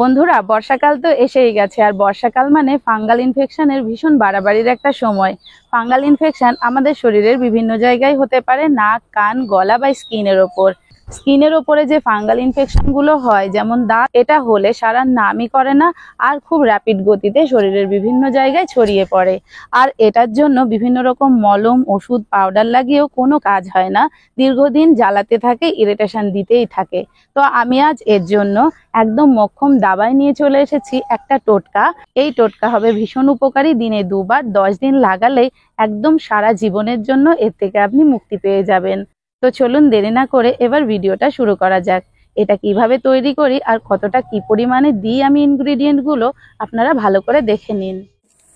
বন্ধুরা, বর্ষাকাল তো এসেই গেছে। আর বর্ষাকাল মানে ফাঙ্গাল ইনফেকশনের ভীষণ বাড়াবাড়ির একটা সময়। ফাঙ্গাল ইনফেকশন আমাদের শরীরের বিভিন্ন জায়গায় হতে পারে, নাক, কান, গলা বা স্কিনের ওপর। স্কিনের ওপরে যে ফাঙ্গাল ইনফেকশন গুলো হয়, যেমন দাঁত, এটা হলে সারা নামই করে না আর খুব র্যাপিড গতিতে শরীরের বিভিন্ন জায়গায় ছড়িয়ে পড়ে। আর এটার জন্য বিভিন্ন রকম মলম, ওষুধ, পাউডার লাগিয়েও কোনো কাজ হয় না। দীর্ঘদিন জ্বালাতে থাকে, ইরিটেশন দিতেই থাকে। তো আমি আজ এর জন্য একদম মোক্ষম দাবায় নিয়ে চলে এসেছি একটা টোটকা। এই টোটকা হবে ভীষণ উপকারী। দিনে 2 বার 10 দিন লাগালেই একদম সারা জীবনের জন্য এর থেকে আপনি মুক্তি পেয়ে যাবেন। তো চলুন দেরি না করে এবার ভিডিওটা শুরু করা যাক। এটা কিভাবে তৈরি করি আর কতটা কি পরিমাণে দিই আমি ইনগ্রেডিয়েন্ট গুলো আপনারা ভালো করে দেখে নিন।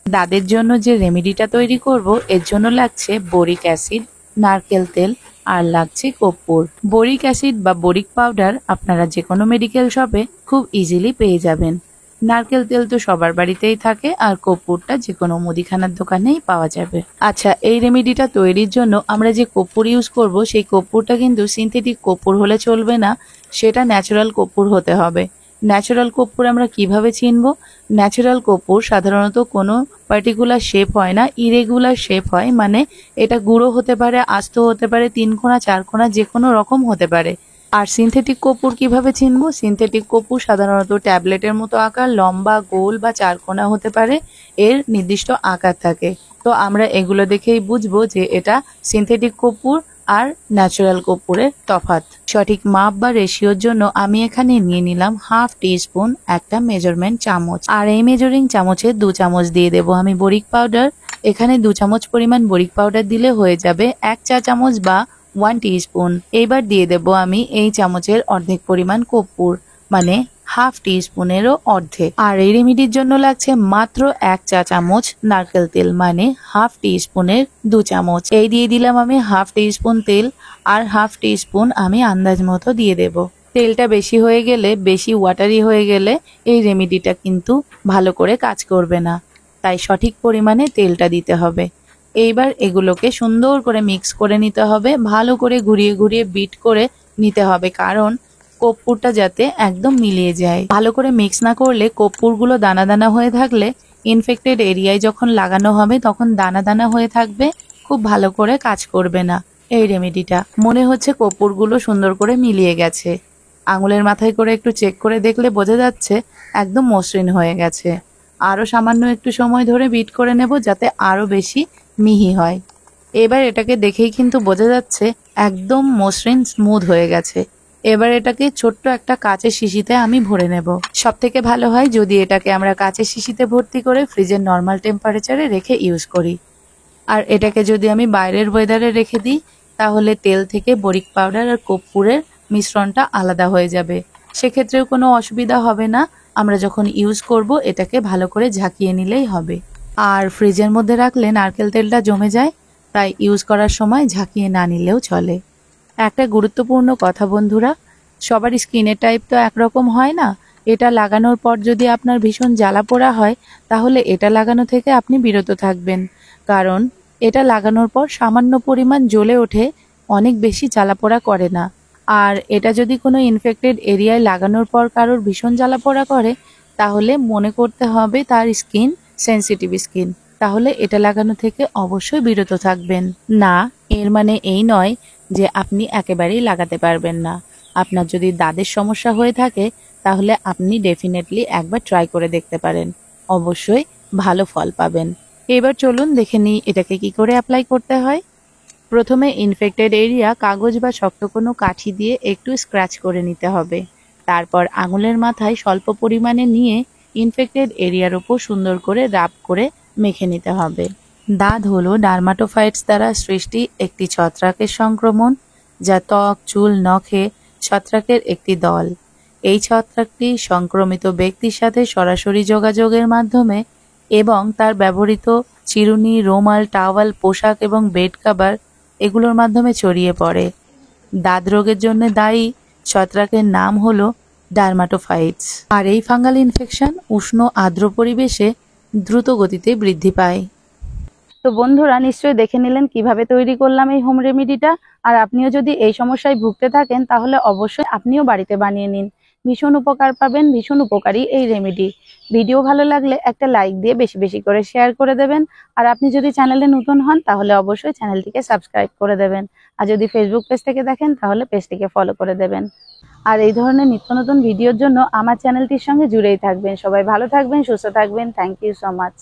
দাঁতের জন্য যে রেমেডিটা তৈরি করব, এর জন্য লাগছে বরিক অ্যাসিড, নারকেল তেল আর লাগছে কর্পূর। বরিক অ্যাসিড বা বরিক পাউডার আপনারা যে কোনো মেডিকেল শপে খুব ইজিলি পেয়ে যাবেন। নারকেল তেল তো সবার বাড়িতেই থাকে, আর কর্পূরটা যে কোনো মুদিখানার দোকানেই পাওয়া যাবে। আচ্ছা, এই রেমেডিটা তৈরির জন্য আমরা যে কর্পূর ইউজ করব, সেই কর্পূরটা কিন্তু সিনথেটিক কর্পূর হলে চলবে না, সেটা ন্যাচারাল কর্পূর হতে হবে। ন্যাচারাল কর্পূর আমরা কিভাবে চিনব? ন্যাচারাল কর্পূর সাধারণত কোনো পার্টিকুলার শেপ হয় না, ইরেগুলার শেপ হয়। মানে এটা গুঁড়ো হতে পারে, আস্ত হতে পারে, 3 কোনা 4 কোনা যে কোনো রকম হতে পারে। আর সিনথেটিক কর্পূর কিভাবে চিনব? সিনথেটিক কর্পূর সাধারণত ট্যাবলেটের মতো আকার, লম্বা, গোল বা 4 কোনা হতে পারে। এর নির্দিষ্ট আকার থাকে। তো আমরা এগুলো দেখেই বুঝবো যে এটা সিনথেটিক কর্পূর আর ন্যাচারাল কর্পূরের তফাৎ। সঠিক মাপ বা রেশিওর জন্য আমি এখানে নিয়ে নিলাম 1/2 টিস্পুন একটা মেজারমেন্ট চামচ। আর এই মেজারিং চামচে 2 চামচ দিয়ে দেবো আমি বরিক পাউডার। এখানে 2 চামচ পরিমাণ বরিক পাউডার দিলে হয়ে যাবে 1 চা চামচ বা 1 টিস্পুন। এইবার দিয়ে দেব আমি এই চামচের অর্ধেক পরিমাণ কর্পূর, মানে 1/2 টিস্পুনেরও অর্ধেক। আর এই রেমেডির জন্য লাগছে মাত্র 1 চা চামচ নারকেল তেল, মানে 1/2 টিস্পুনের 2 চামচ। এই দিয়ে দিলাম আমি 1/2 টিস্পুন তেল, আর 1/2 টিস্পুন আমি আন্দাজ মতো দিয়ে দেব। তেলটা বেশি হয়ে গেলে, বেশি ওয়াটারি হয়ে গেলে এই রেমেডিটা কিন্তু ভালো করে কাজ করবে না, তাই সঠিক পরিমাণে তেলটা দিতে হবে। এইবার এগুলোকে সুন্দর করে মিক্স করে নিতে হবে, ভালো করে ঘুরিয়ে ঘুরিয়ে বিট করে নিতে হবে, কারণ কর্পূরটা যাতে একদম মিলিয়ে যায়। ভালো করে মিক্স না করলে কর্পূরগুলো দানা দানা হয়ে থাকলে ইনফেক্টেড এরিয়ায় যখন লাগানো হবে তখন দানা দানা হয়ে থাকবে, খুব ভালো করে কাজ করবে না এই রেমেডিটা। মনে হচ্ছে কর্পূরগুলো সুন্দর করে মিলিয়ে গেছে। আঙুলের মাথায় করে একটু চেক করে দেখলে বোঝা যাচ্ছে একদম মসৃণ হয়ে গেছে। আরও সামান্য একটু সময় ধরে বিট করে নেব যাতে আরও বেশি মিহি হয়। এবার এটাকে দেখেই কিন্তু বোঝা যাচ্ছে একদম মসৃণ স্মুথ হয়ে গেছে। এবার এটাকে ছোট্ট একটা কাচের শিশিতে আমি ভরে নেব। সব থেকে ভালো হয় যদি এটাকে আমরা কাচের শিশিতে ভর্তি করে ফ্রিজের নর্মাল টেম্পারেচারে রেখে ইউজ করি। আর এটাকে যদি আমি বাইরের ওয়েদারে রেখে দিই, তাহলে তেল থেকে বরিক পাউডার আর কর্পূরের মিশ্রণটা আলাদা হয়ে যাবে। সেক্ষেত্রেও কোনো অসুবিধা হবে না। আমরা যখন ইউজ করব এটাকে ভালো করে ঝাঁকিয়ে নিলেই হবে। আর ফ্রিজের মধ্যে রাখলে নারকেল তেলটা জমে যায়, তাই ইউজ করার সময় ঝাঁকিয়ে না নিলেও চলে। একটা গুরুত্বপূর্ণ কথা বন্ধুরা, সবার স্কিনের টাইপ তো একরকম হয় না। এটা লাগানোর পর যদি আপনার ভীষণ জ্বালা পোড়া হয়, তাহলে এটা লাগানো থেকে আপনি বিরত থাকবেন, কারণ এটা লাগানোর পর সামান্য পরিমাণ জ্বলে ওঠে, অনেক বেশি জ্বালা পোড়া করে না। আর এটা যদি কোনো ইনফেক্টেড এরিয়ায় লাগানোর পর কারোর ভীষণ জ্বালা পোড়া করে, তাহলে মনে করতে হবে তার স্কিন সেনসিটিভ স্কিন, তাহলে এটা লাগানো থেকে অবশ্যই বিরত থাকবেন। না, এর মানে এই নয় যে আপনি একেবারেই লাগাতে পারবেন না। আপনার যদি দাঁতের সমস্যা হয়ে থাকে, তাহলে আপনি ডেফিনেটলি একবার ট্রাই করে দেখতে পারেন, অবশ্যই ভালো ফল পাবেন। এবার চলুন দেখে নিই এটাকে কি করে অ্যাপ্লাই করতে হয়। প্রথমে ইনফেক্টেড এরিয়া কাগজ বা শক্ত কোনো কাঠি দিয়ে একটু স্ক্র্যাচ করে নিতে হবে। তারপর আঙুলের মাথায় স্বল্প পরিমাণে নিয়ে ইনফেক্টেড এরিয়ার উপর সুন্দর করে রাব করে মেখে নিতে হবে। দাঁত হলো ডার্মাটোফাইটস দ্বারা সৃষ্টি একটি ছত্রাকের সংক্রমণ, যা ত্বক, চুল, নখে ছত্রাকের একটি দল। এই ছত্রাকটি সংক্রমিত ব্যক্তির সাথে সরাসরি যোগাযোগের মাধ্যমে এবং তার ব্যবহৃত চিরুনি, রুমাল, টাওয়াল, পোশাক এবং বেড কাভার এগুলোর মাধ্যমে ছড়িয়ে পড়ে। দাঁত রোগের জন্য দায়ী ছত্রাকের নাম হলো ডার্মাটোফাইটস। আর এই ফাঙ্গাল ইনফেকশন উষ্ণ আর্দ্র পরিবেশে দ্রুত গতিতে বৃদ্ধি পায়। তো বন্ধুরা, নিশ্চয়ই দেখে নিলেন কিভাবে তৈরি করলাম এই হোম রেমেডিটা। আর আপনিও যদি এই সমস্যায় ভুগতে থাকেন, তাহলে অবশ্যই আপনিও বাড়িতে বানিয়ে নিন। ভীষণ উপকার পাবেন, ভীষণ উপকারী এই রেমেডি। ভিডিও ভালো লাগলে একটা লাইক দিয়ে বেশি বেশি করে শেয়ার করে দেবেন। আর আপনি যদি চ্যানেলে নতুন হন তাহলে অবশ্যই চ্যানেলটিকে সাবস্ক্রাইব করে দেবেন। আর যদি ফেসবুক পেজ থেকে দেখেন তাহলে পেজটিকে ফলো করে দেবেন। আর এই ধরনের নিত্য নতুন ভিডিওর জন্য আমার চ্যানেলটির সঙ্গে জুড়েই থাকবেন। সবাই ভালো থাকবেন, সুস্থ থাকবেন। Thank you so much.